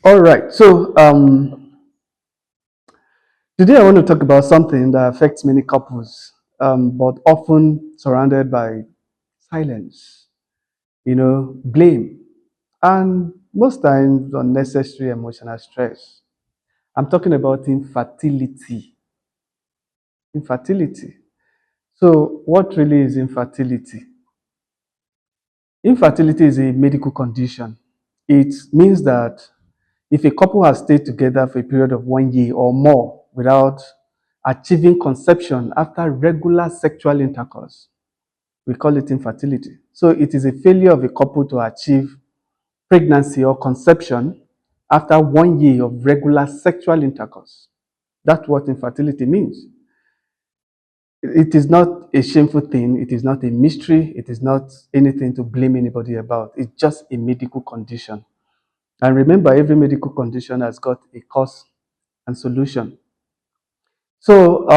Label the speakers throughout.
Speaker 1: All right. Today I want to talk about something that affects many couples, but often surrounded by silence, blame, and most times unnecessary emotional stress. I'm talking about infertility. Infertility. So, what really is infertility? Infertility is a medical condition. It means that if a couple has stayed together for a period of 1 year or more without achieving conception after regular sexual intercourse, we call it infertility. So it is a failure of a couple to achieve pregnancy or conception after 1 year of regular sexual intercourse. That's what infertility means. It is not a shameful thing. It is not a mystery. It is not anything to blame anybody about. It's just a medical condition. And remember, every medical condition has got a cause and solution. So,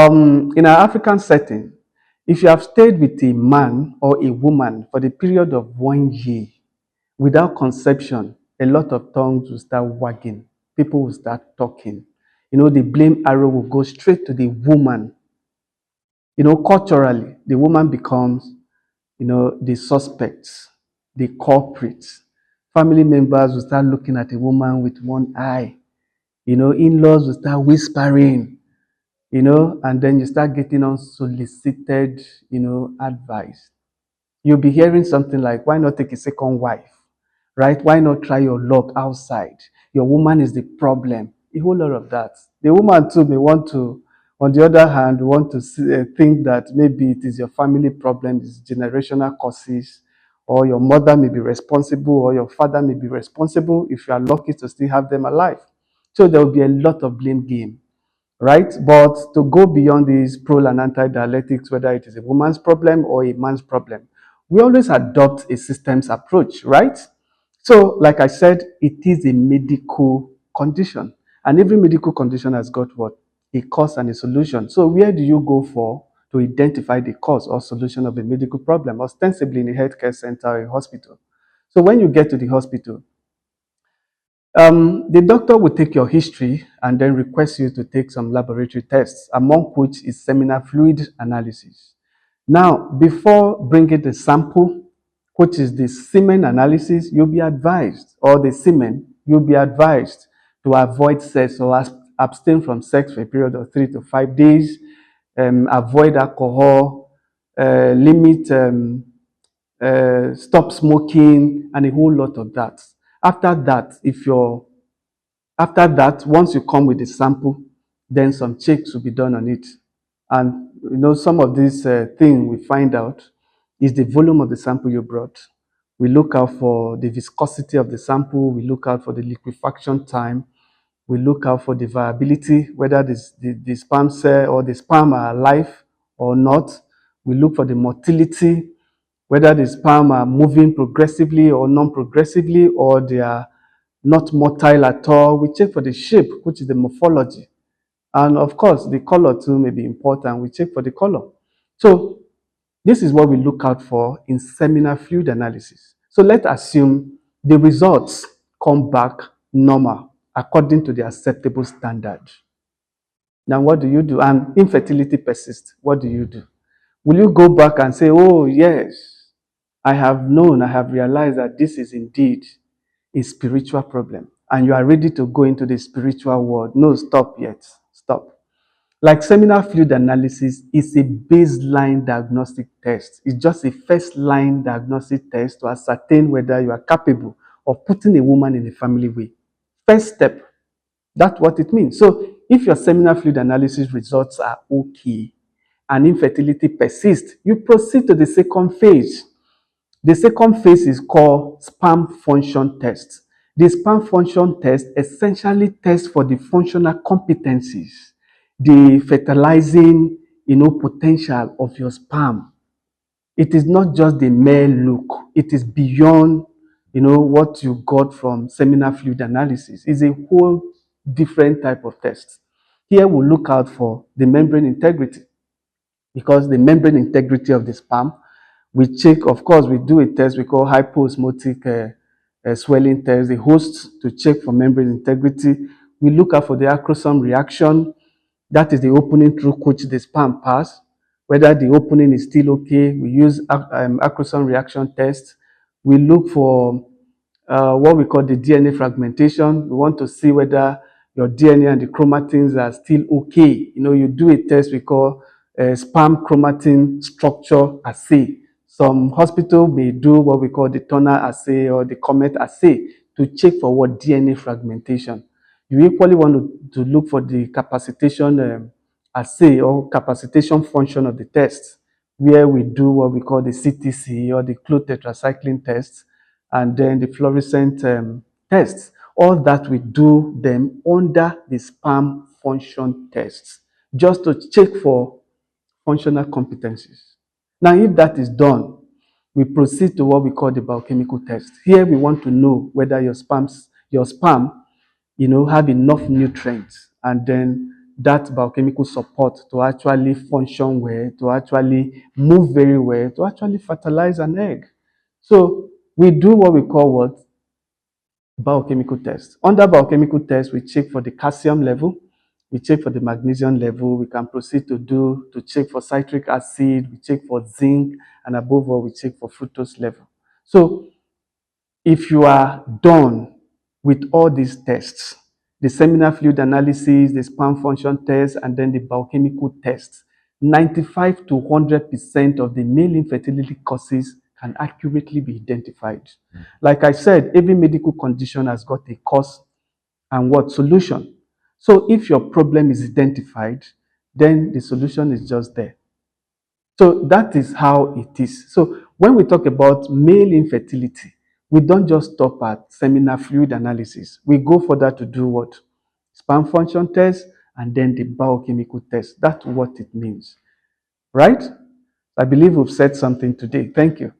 Speaker 1: in an African setting, if you have stayed with a man or a woman for the period of 1 year without conception, a lot of tongues will start wagging. People will start talking. The blame arrow will go straight to the woman. Culturally, the woman becomes, the suspects, the culprits. Family members will start looking at a woman with one eye. In-laws will start whispering, and then you start getting unsolicited, advice. You'll be hearing something like, why not take a second wife, right? Why not try your luck outside? Your woman is the problem. A whole lot of that. The woman too may want to, on the other hand, want to think that maybe it is your family problem, it's generational causes, or your mother may be responsible, or your father may be responsible if you are lucky to still have them alive. So there will be a lot of blame game, right? But to go beyond these pro and anti-dialectics, whether it is a woman's problem or a man's problem, we always adopt a systems approach, right? So, like I said, it is a medical condition, and every medical condition has got what? A cause and a solution. So, where do you go for to identify the cause or solution of a medical problem? Ostensibly in a healthcare center or a hospital. So, when you get to the hospital, the doctor will take your history and then request you to take some laboratory tests, among which is seminal fluid analysis. Now, before bringing the sample, which is the semen analysis, you'll be advised, or the semen, you'll be advised to avoid sex or abstain from sex for a period of 3 to 5 days, avoid alcohol, limit, stop smoking, and a whole lot of that. After that, once you come with the sample, then some checks will be done on it. And some of these things we find out is the volume of the sample you brought. We look out for the viscosity of the sample. We look out for the liquefaction time. We look out for the viability, whether the sperm cell or the sperm are alive or not. We look for the motility, whether the sperm are moving progressively or non-progressively, or they are not motile at all. We check for the shape, which is the morphology. And of course, the color too may be important. We check for the color. So this is what we look out for in seminal fluid analysis. So let's assume the results come back normal according to the acceptable standard. Now, what do you do? And infertility persists. What do you do? Will you go back and say, oh, yes, I have realized that this is indeed a spiritual problem, and you are ready to go into the spiritual world? No, stop yet. Stop. Like seminal fluid analysis is a baseline diagnostic test. It's just a first line diagnostic test to ascertain whether you are capable of putting a woman in a family way. First step. That's what it means. So if your seminal fluid analysis results are okay and infertility persists, you proceed to the second phase. The second phase is called sperm function test. The sperm function test essentially tests for the functional competencies, the fertilizing, potential of your sperm. It is not just the mere look. It is beyond, what you got from seminal fluid analysis. It's a whole different type of test. Here we look out for the membrane integrity, because the membrane integrity of the sperm, we check, of course, we do a test we call hypoosmotic swelling test, the host to check for membrane integrity. We look out for the acrosome reaction, that is the opening through which the sperm pass, whether the opening is still okay. We use acrosome reaction test. We look for what we call the DNA fragmentation. We want to see whether your DNA and the chromatins are still okay. You do a test we call sperm chromatin structure assay. Some hospital may do what we call the Turner assay or the Comet assay to check for what DNA fragmentation. You equally want to look for the capacitation assay or capacitation function of the test, where we do what we call the CTC or the clothed tetracycline test, and then the fluorescent tests. All that we do them under the sperm function tests, just to check for functional competencies. Now, if that is done, we proceed to what we call the biochemical test. Here, we want to know whether your sperm, have enough nutrients, and then that biochemical support to actually function well, to actually move very well, to actually fertilize an egg. So we do what we call what? Biochemical test. Under biochemical test, we check for the calcium level, we check for the magnesium level, we can proceed to check for citric acid, we check for zinc, and above all, we check for fructose level. So if you are done with all these tests, the seminal fluid analysis, the sperm function test, and then the biochemical tests, 95 to 100% of the male infertility causes can accurately be identified. Like I said, every medical condition has got a cause and what solution. So if your problem is identified, then the solution is just there. So that is how it is. So when we talk about male infertility, we don't just stop at seminal fluid analysis. We go further to do what? Sperm function test and then the biochemical test. That's what it means. Right? I believe we've said something today. Thank you.